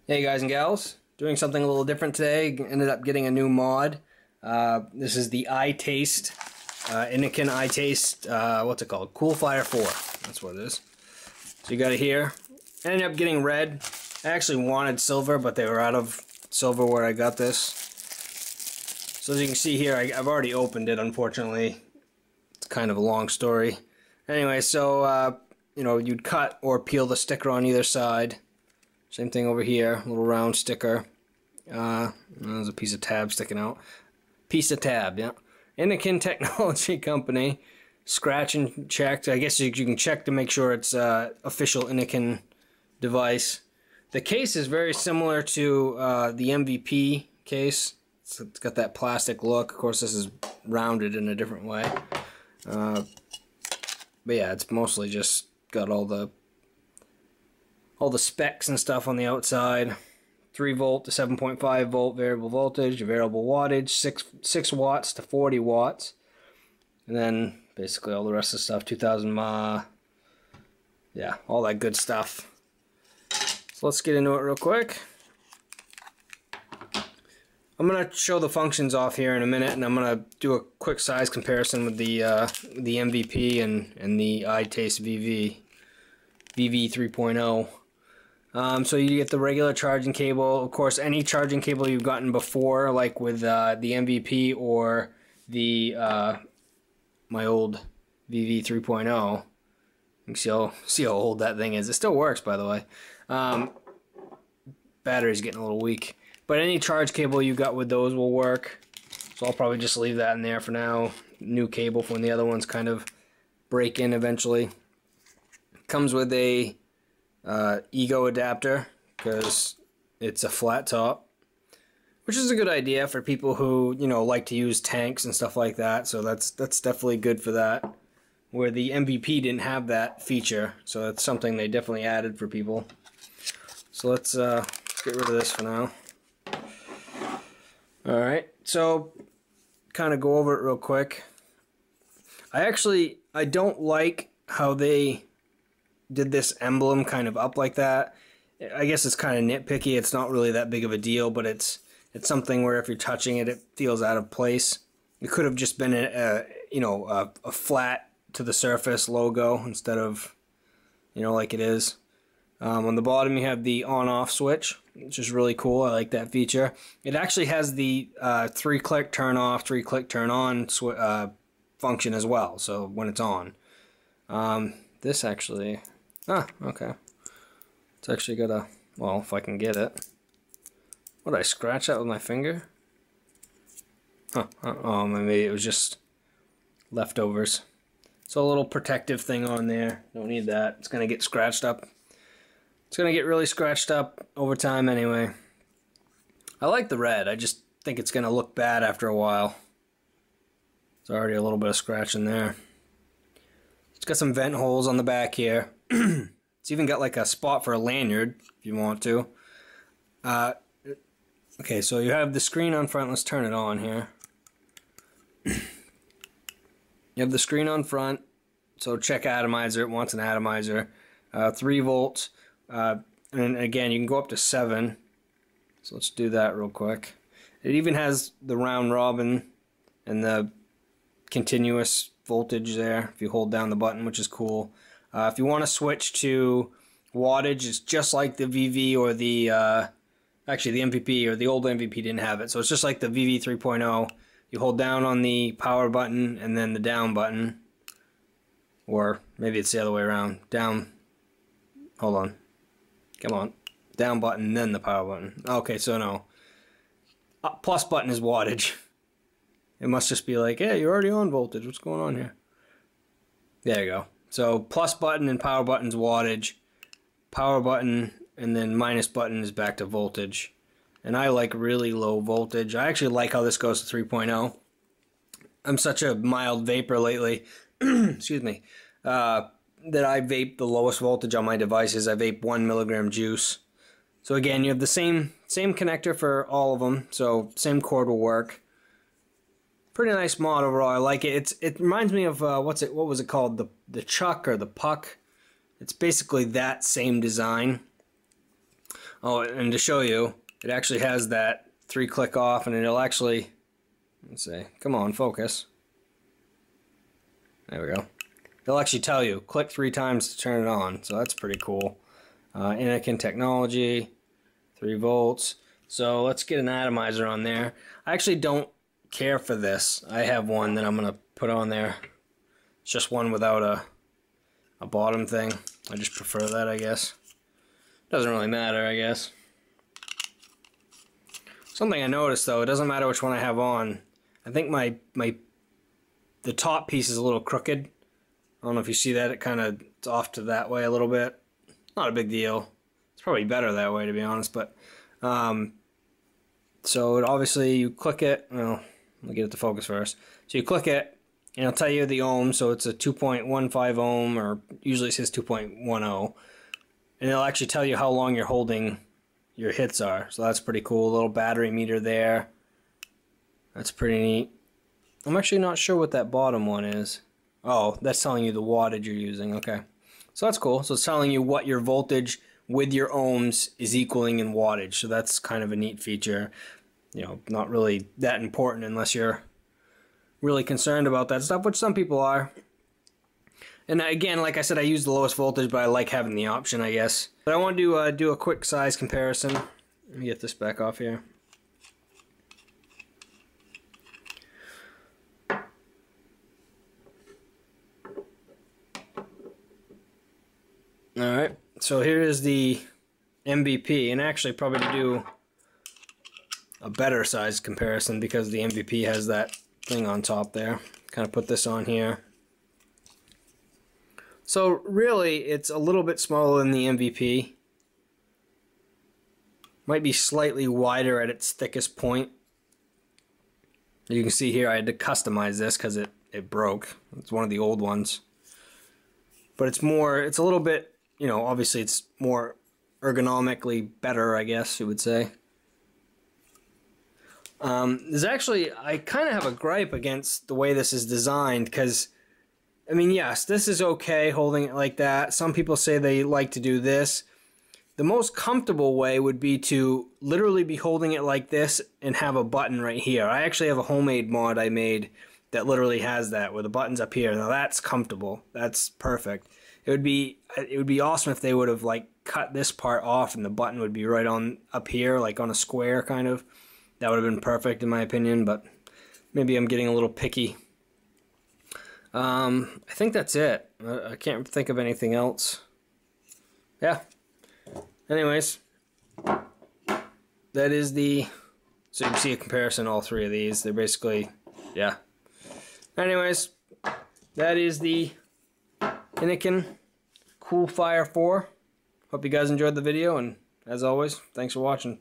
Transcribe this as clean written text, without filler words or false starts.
Hey guys and gals, doing something a little different today. Ended up getting a new mod. This is the iTaste, Innokin iTaste, what's it called? Cool Fire 4, that's what it is. So you got it here. I ended up getting red. I actually wanted silver, but they were out of silver where I got this. So as you can see here, I've already opened it, unfortunately. It's kind of a long story. Anyway, so, you know, you'd cut or peel the sticker on either side. Same thing over here, little round sticker. There's a piece of tab sticking out. Piece of tab, yeah. Innokin Technology Company. Scratch and checked. I guess you can check to make sure it's official Innokin device. The case is very similar to the MVP case. It's got that plastic look. Of course, this is rounded in a different way. But yeah, it's mostly just got all the specs and stuff on the outside. 3 volt to 7.5 volt variable voltage, variable wattage, 6 watts to 40 watts. And then basically all the rest of the stuff, 2000 mAh. Yeah, all that good stuff. So let's get into it real quick. I'm going to show the functions off here in a minute, and I'm going to do a quick size comparison with the MVP and the iTaste VV 3.0. So you get the regular charging cable. Of course, any charging cable you've gotten before, like with the MVP or the my old VV 3.0. You can see how old that thing is. It still works, by the way. Battery's getting a little weak. But any charge cable you got with those will work. So I'll probably just leave that in there for now. New cable for when the other ones kind of break in eventually. Comes with a Ego adapter because it's a flat top, which is a good idea for people who, you know, like to use tanks and stuff like that. So that's definitely good for that. Where the MVP didn't have that feature, so that's something they definitely added for people. So let's get rid of this for now. All right, so kind of go over it real quick. I don't like how they did this emblem kind of up like that. I guess it's kind of nitpicky. It's not really that big of a deal, but it's something where if you're touching it, it feels out of place. It could have just been a flat to the surface logo instead of, you know, like it is. On the bottom you have the on-off switch, which is really cool. I like that feature. It actually has the 3-click turn off, 3-click turn on function as well. So when it's on, this actually. Okay. It's actually got a, well, if I can get it. What, did I scratch that with my finger? Oh, maybe it was just leftovers. So a little protective thing on there. Don't need that. It's going to get scratched up. It's going to get really scratched up over time anyway. I like the red. I just think it's going to look bad after a while. There's already a little bit of scratch in there. It's got some vent holes on the back here. It's even got like a spot for a lanyard if you want to. Okay, so you have the screen on front. Let's turn it on here. You have the screen on front. So check atomizer. It wants an atomizer. 3 volts. And again, you can go up to 7. So let's do that real quick. It even has the round robin and the continuous voltage there if you hold down the button, which is cool. If you want to switch to wattage, it's just like the VV or the actually the MVP or the old MVP didn't have it, so it's just like the VV 3.0. You hold down on the power button and then the down button, or maybe it's the other way around. Down, hold on, come on, down button then the power button. Okay, so no, plus button is wattage. It must just be like, hey, you're already on voltage. What's going on here? There you go. So plus button and power button's wattage. Power button and then minus button is back to voltage. And I like really low voltage. I actually like how this goes to 3.0. I'm such a mild vapor lately, excuse me, that I vape the lowest voltage on my devices. I vape 1 milligram juice. So again, you have the same connector for all of them. So same cord will work. Pretty nice mod overall. I like it. It reminds me of what was it called? The Chuck or the Puck. It's basically that same design. Oh, and to show you, it actually has that 3-click off, and it'll actually, let's see, come on, focus. There we go. It'll actually tell you, click 3 times to turn it on, so that's pretty cool. Innokin technology, 3 volts. So let's get an atomizer on there. I actually don't care for this. I have one that I'm going to put on there. It's just one without a bottom thing. I just prefer that, I guess. Doesn't really matter, I guess. Something I noticed though, it doesn't matter which one I have on. I think the top piece is a little crooked. I don't know if you see that. It's off to that way a little bit. Not a big deal. It's probably better that way, to be honest. But so obviously you click it. Well, let me get it to focus first. So you click it, and it'll tell you the ohm. So it's a 2.15 ohm, or usually it says 2.10. And it'll actually tell you how long you're holding your hits are. So that's pretty cool. A little battery meter there. That's pretty neat. I'm actually not sure what that bottom one is. Oh, that's telling you the wattage you're using. Okay. So that's cool. So it's telling you what your voltage with your ohms is equaling in wattage. So that's kind of a neat feature. You know, not really that important unless you're really concerned about that stuff, which some people are. And again, like I said, I use the lowest voltage, but I like having the option, I guess. But I want to do a quick size comparison. Let me get this back off here. Alright, so here is the MVP, and actually probably to do a better size comparison because the MVP has that thing on top there. Kind of put this on here. So really, it's a little bit smaller than the MVP. Might be slightly wider at its thickest point. You can see here I had to customize this because it broke. It's one of the old ones. But it's a little bit, you know, obviously it's more ergonomically better, I guess you would say. There's actually, I kind of have a gripe against the way this is designed because, I mean, yes, this is okay holding it like that. Some people say they like to do this. The most comfortable way would be to literally be holding it like this and have a button right here. I actually have a homemade mod I made that literally has that, where the button's up here. Now that's comfortable. That's perfect. It would be awesome if they would have like cut this part off and the button would be right on up here, like on a square kind of. That would have been perfect in my opinion, but maybe I'm getting a little picky. I think that's it. I can't think of anything else. Yeah. Anyways, that is so you can see a comparison of all 3 of these. They're basically, yeah. Anyways, that is the Innokin Cool Fire 4. Hope you guys enjoyed the video, and as always, thanks for watching.